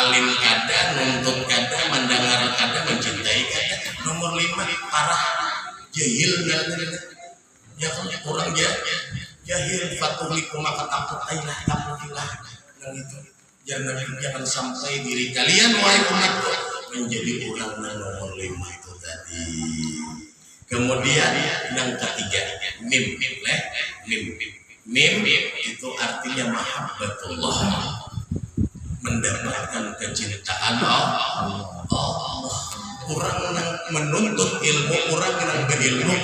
Alim kada, nuntut kada, mendengar kada, mencintai kada. Nomor 5 parah jahil ya kan orang jahil fatuliku maka takutilah yang itu jangan sampai diri kalian wahai umatku menjadi orang yang nomor 5 itu tadi. Kemudian yang ketiga mim itu artinya mahabbatullah, mendapatkan kecintaan Allah. Orang yang menuntut ilmu, orang yang berilmu,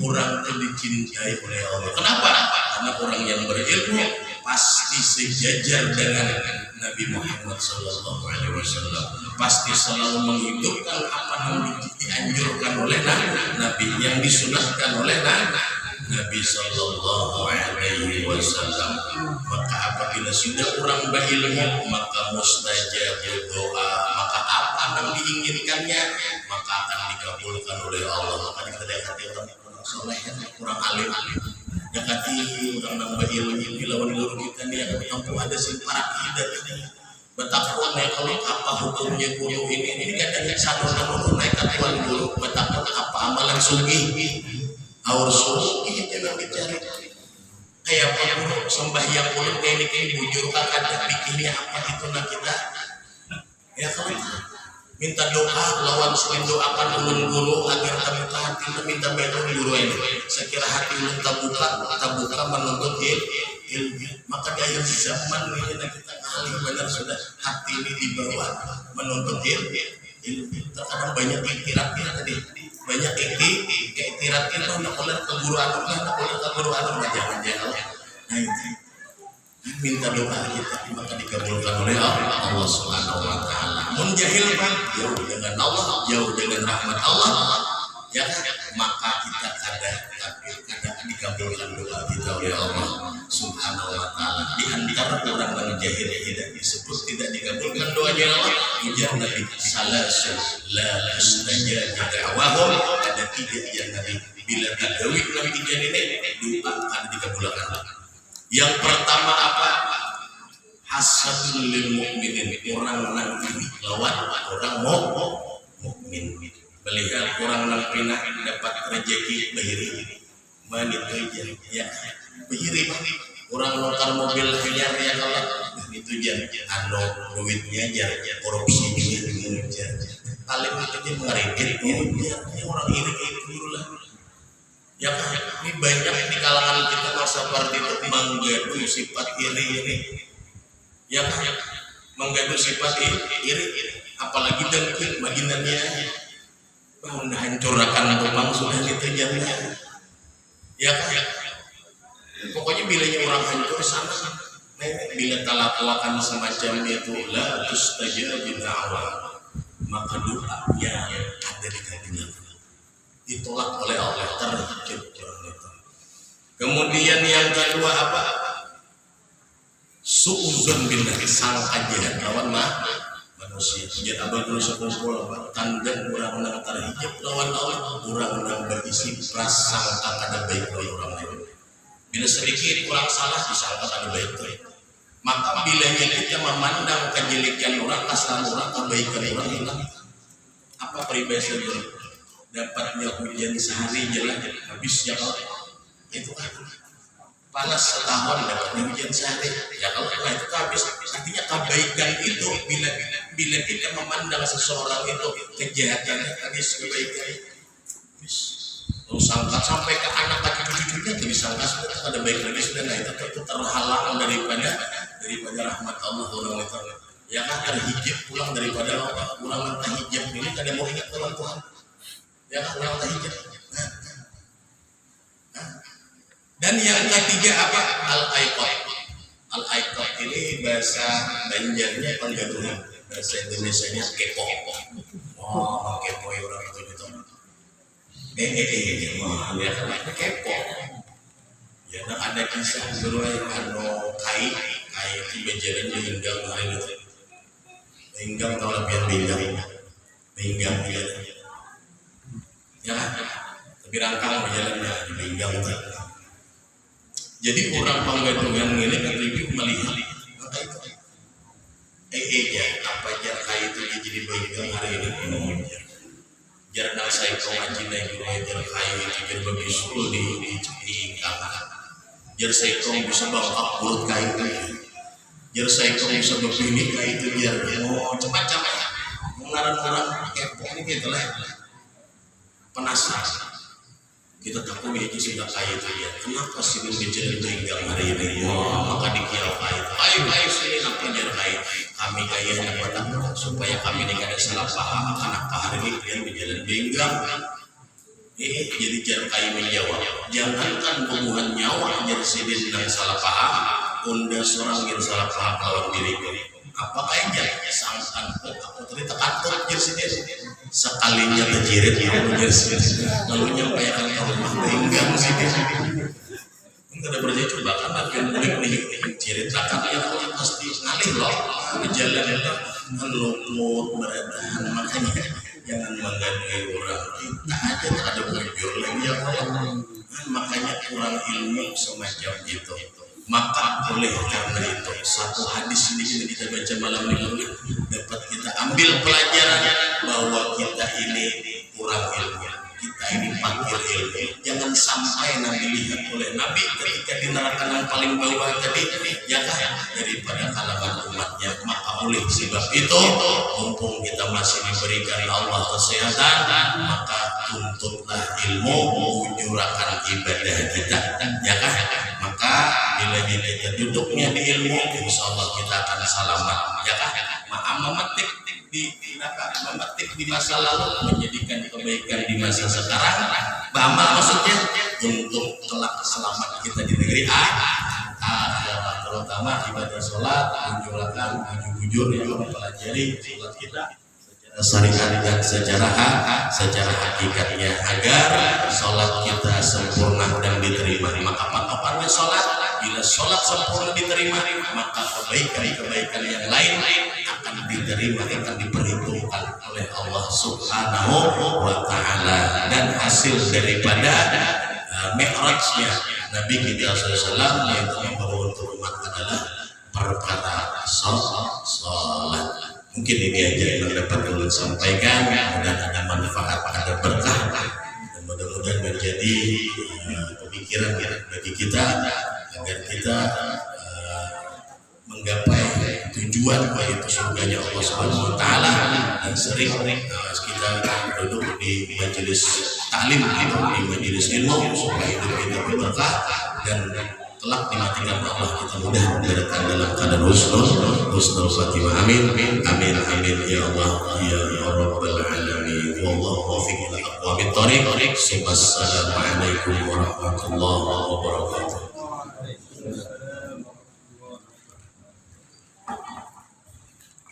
orang yang dicintai oleh Allah. Kenapa? Karena orang yang berilmu pasti sejajar dengan Nabi Muhammad SAW, pasti selalu menghidupkan apa yang dianjurkan oleh Nabi, yang disunahkan oleh Nabi Sallallahu Alaihi Wasallam. Maka apabila sudah orang berilmu, maka mustajab doa, maka apa yang diinginkannya maka akan dikabulkan oleh Allah. Maka kita dekati orang soleh, orang alim, dekati orang yang berilmu. Lawan guru kita nih yang mampu ada para kidat ini. Betapa ya kalau apa hukumnya guru ini katanya satu naik katuan guru. Betapa apa amalan sugi. Aur sugi jangan dicari. Kayak apa sembahyang mulut kayak ini bujur kakak pikirnya apa itu nak kita. Ya kalau minta doa lawan selain doakan ulun guru agar terbuka hati minta betul guru ini. Sekira hati ulun terbuka menuntut ilmu. Maka di akhir zaman ini kita kali benar sudah hati ini dibawa menuntut ilmu. Terkadang banyak kira-kira tadi. Banyak iktirat itu nak oleh keguru anu jangan nah itu minta doa kita maka dikabulkan oleh Allah Subhanahu wa taala. Mun jahil jauh dengan Allah, jauh dengan rahmat Allah ya maka kita kadang dikabulkan doa kita oleh Allah Subhanahu wa taala. Di antara orang yang jahil tidak disebut tidak dikabulkan doanya Allah ujar Nabi salasun la mustajab da'wahum, ada 3 yang Nabi bila tadawik Nabi 3 ini doa akan dikabulkan. Yang pertama apa? Hasadul lil mukminin, orang yang iri lawan orang mukmin. Melihat orang yang pinah dapat rezeki bahiri wanita ya bahiri orang nukar mobil liar ya kalau itu jar anu duitnya jar korupsi juga jar paling itu dia mengerikit ya orang iri itu dulu lah ya ini banyak di kalangan kita masa seperti itu menggadu sifat iri ini ya menggadu sifat iri apalagi dengki baginannya udah hancurkan rumah sudah diterjangnya ya pokoknya bilanya orang hancur sana bila talakuakan semacam itu la tustajab da'wah maka doanya ada dikabulkan ditolak oleh Allah terhijab. Kemudian yang kedua apa? Su'uzun billahi, sangka jahat lawan manusia. Jadi abang terus kumpul tanda orang yang terhijab lawan Allah, orang yang berisi prasangka kada baik oleh orang lain. Bila sedikit orang salah disangka kada baik oleh. Maka bila kita memandang kejelekan orang, kesalahan orang, kebaikan orang hilang. Apa peribahasa itu? Dapatnya hujan sehari jelas habis ya kalau itu kan panas setahun dapatnya hujan sehari ya kalau itu habis artinya kebaikan itu bila bila kita memandang seseorang itu kejahatannya habis kebaikan, sangka sampai ke anak lagi cucu-cucunya jadi sangka sudah ada baik lagi sudah, nah itu terhalang daripada rahmat Allah SWT. Ya kan terhijab pulang daripada pulang minta hijab ini kada mau ingat dengan Tuhan. Ya kan minta hijab. Dan yang ketiga apa? Al-aiqat. Al-aiqat ini bahasa Banjarnya penggaduhan, bahasa Indonesianya kepo. Oh, kepo orang itu gitu. Ya kan kepo. Ya nak ada kisah dulu kai itu berjalan di Hinggang hari itu. Hinggang kalau lebih Hinggang ya kan? Tapi rangkang berjalannya di Hinggang itu. Jadi orang Panggaduhan ini kan lebih melihat apa itu apa jar kai itu jadi Hinggang hari ini. Jarang saya kau ngaji lagi jar kai itu jar berbisul di Hinggang. Jar saya kau bisa bawa bulut kai itu. Jar saya kau bisa berpilih kai itu jar macam-macam ya. Mengarang orang kepo ini gitu lah. Penasaran. Kita takut itu sudah kaya itu ya. Kenapa sih berbicara Hinggang hari ini? Maka dikira kaya sini nampak jar kaya. Kami kaya yang bertanggung supaya kami tidak ada salah paham. Kenapa hari ini kalian berjalan Hinggang? Jadi jar kaya menjawab. Jangankan pembunuhan nyawa jar sidin yang salah paham. Unda seorang yang salah paham lawan diriku. Apa kaya sangkan aku tadi tekantuk jar sidin. Sekalinya terjerit lalu nyampaikan ke rumah Hinggang sidin. Enggak ada berjaya coba kan bagian mulik jerit rakatnya pasti ngalih loh berjalan kan luput beradahan. Makanya jangan menggadai orang kita aja tak ada bujur lagi ya makanya kurang ilmu semacam itu. Maka oleh karena itu satu hadis ini kita baca malam ini dapat kita ambil pelajaran bahwa kita ini kurang ilmu, kita ini fakir ilmu. Jangan sampai Nabi lihat oleh Nabi ketika di neraka yang paling bawah tadi ya kan daripada kalangan umatnya. Maka oleh sebab itu mumpung kita masih diberikan Allah kesehatan, maka tuntutlah ilmu, ujurakan ibadah kita ya kan. Maka bila kita duduknya di ilmu, insya Allah kita akan selamat ya kan. Memetik di masa lalu, menjadikan kebaikan di masa sekarang. Beramal maksudnya untuk kelak selamat kita di negeri akhirat, terutama ibadah sholat, menjulakan bujur yang mempelajari sholat kita syariat dan secara hakikatnya agar sholat kita sempurna dan diterima. Maka patokannya sholat, bila sholat sempurna diterima, maka kebaikan yang lain akan diterima, akan diperhitungkan oleh Allah Subhanahu wa Ta'ala. Dan hasil daripada mi'rajnya Nabi kita SAW yaitu membawa untuk umat adalah perkara sholat. Mungkin ini aja yang dapat kami sampaikan dan ada manfaat, ada berkah, dan mudah-mudahan menjadi pemikiran bagi kita agar kita menggapai tujuan yaitu surganya Allah Subhanahu wa Ta'ala. Dan sering kita duduk di majelis taklim, di majelis ilmu supaya hidup kita berkah dan kelak dimatikan Allah kita mudah mendaratkan dalam keadaan husnul khatimah. Amin ya Allah ya rabbal alamin. Wallahu muwaffiq ila aqwamit thoriq. Wassalamualaikum warahmatullahi wabarakatuh.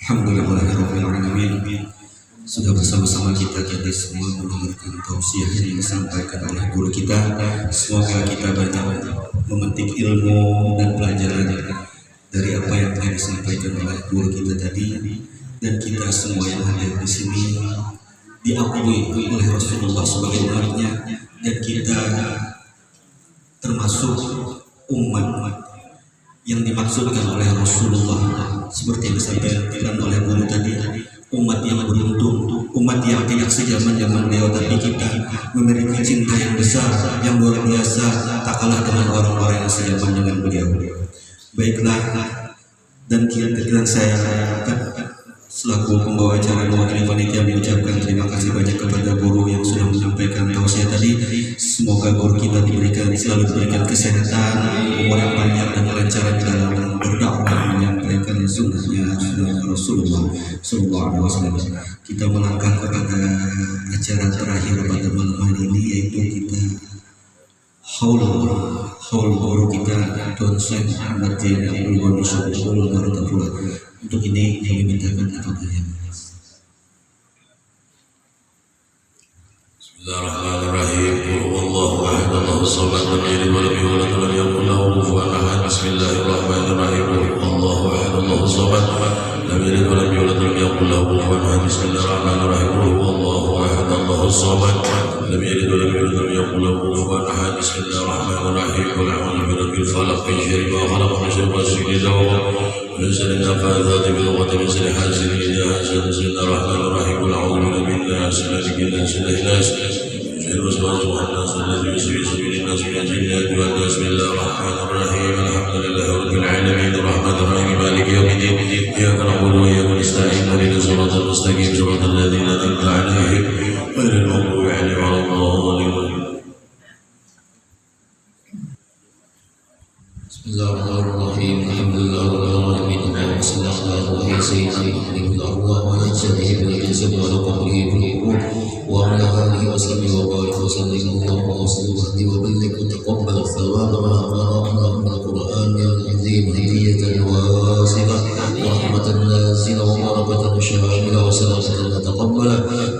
Alhamdulillahirabbil alamin. Sudah bersama-sama kita semua mendengarkan tausiah yang disampaikan oleh guru kita. Semoga kita banyak memetik ilmu dan pelajaran dari apa yang telah disampaikan oleh guru kita tadi, dan kita semua yang hadir di sini diakui oleh Rasulullah sebagai umatnya, dan kita termasuk umat yang dimaksudkan oleh Rasulullah seperti yang disampaikan oleh guru tadi. Umat yang beruntung, umat yang tidak sejaman zaman beliau, tapi kita memiliki cinta yang besar, yang luar biasa, tak kalah dengan orang-orang yang sejaman dengan beliau. Baiklah, dan saya Selaku pembawa acara mewakili panitia mengucapkan terima kasih banyak kepada guru yang sudah menyampaikan tausiah tadi. Semoga guru kita selalu diberikan kesehatan, umur yang panjang dan kelancaran dalam berdakwah menyampaikan sunnahnya Rasulullah SAW. Kita melangkah kepada acara terakhir pada malam hari ini, yaitu kita haul guru kita Tuan Syekh Muhammad Zain Abdul Ghani Syariful Maratapura. Untuk ini kami mintakan kepada Bismillahirrahmanirrahim. Qul huwallahu ahad, Allahu samad, lam yalid wa lam yulad wa lam yakul lahu kufuwan ahad. Bismillahirrahmanirrahim. Qul huwallahu ahad, Allahu samad, lam yalid wa lam yulad wa lam yakul lahu kufuwan ahad. Bismillahirrahmanirrahim. Qul huwallahu ahad, Allahu samad, lam yalid wa lam yulad wa lam yakul lahu kufuwan ahad. Bismillahirrahmanirrahim. Qul a'udzu birabbil falaq, min syarri ma khalaq, min syarri ghasiqin idza waqab, min syarri naffathati fil 'uqad, min syarri hasidin idza hasad. Bismillahirrahmanirrahim. Qul a'udzu billahi minasyaitonir rajim. الوسواس الخناس الذي يوسوس في الناس من الجنة والناس. بسم الله الرحمن الرحيم. الحمد لله رب العالمين الرحمن الرحيم مالك يوم الدين. إياك نعبد وإياك نستعين اهدنا الصراط المستقيم صراط الذين أنعمت عليهم غير المغضوب عليهم ولا الضالين. بسم الله الرحمن الرحيم. الحمد لله رب العالمين. اللهم صل على سيدنا محمد وعلى آله بالجسد وعلى قبره بالقبور وعلى آله وصحبه وبارك وسلم. اللهم وصل وهدي وبلغ وتقبل الثواب ما قرأنا من القرآن العظيم هدية واسعة ورحمة نازلة وبركة شاملة وسلامة متقبلة.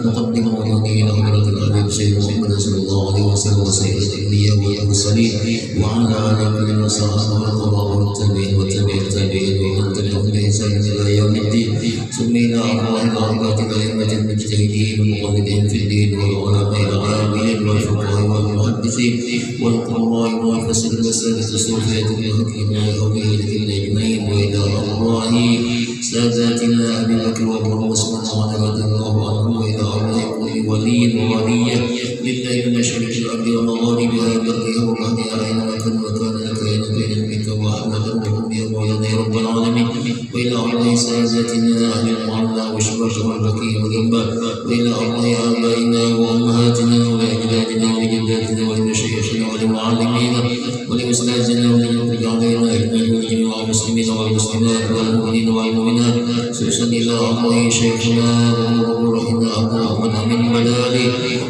نقدم وندين حضرة الحبيب سيدنا محمد صلى الله عليه وسلم وسيد الأنبياء والمرسلين وعلى آله وصحبه والقرآن والتابعين والتابع التابعين ومن تبعهم بإحسان إلى يوم الدين. ثم إلى أرواح الأربعة الأئمة المجتهدين والمقلدين في الدين والعلماء العاملين والفقهاء والمحدثين والقراء والمفسرين والسادة الصوفية والحكيم والأولياء الأجمعين. وإلى أرواح ساداتنا أبي بكر وعمر وعثمان وعلي رضي الله عنهم. وإلى أرواح كل ولي وولية لله من مشارق الأرض ومغاربها برها وبحرها أينما كان وكان لك بين منك وأحمد وهم يا مولانا يا رب العالمين. وإلى أرواح ساداتنا أهل المعلى والشباب والبكي والإنباء. وإلى أرواح آبائنا وأمهاتنا ولأجدادنا ولجداتنا ولمشايخنا ولمعلمينا ولأستاذنا ولمن علينا أجمعين ولجميع المسلمين والمسلمات والمؤمنين والمؤمنات. خصوصا إلى أرواح شيخنا ومرحنا أبو أحمد من بلالي.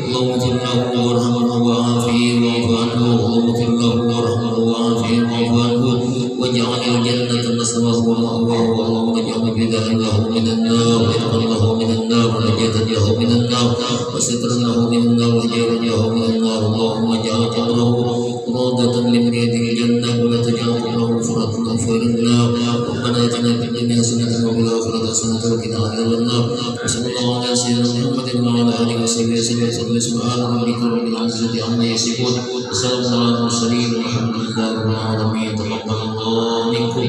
اللهم اغفر له وارحمه وعافيه واعف عنه. اللهم اغفر له وارحمه وعافيه واعف عنه واجعل الجنة مثواه ومأواه. اللهم اجعل فداء له من النار وعتقا له من النار ونجاة له من النار وسترا له من النار وحجابا له من النار. اللهم اجعل قبره روضة من رياض الجنة ولا تجعل قبره فرطا في النار. ربنا اتنا في الدنيا حسنة وفي الآخرة حسنة وقنا عذاب النار. وصلى الله على سيدنا محمد وعلى آله وصحبه وسلم. سبحان ربك رب العزة عما يصفون وسلام على المرسلين والحمد لله رب العالمين. تقبل الله منكم.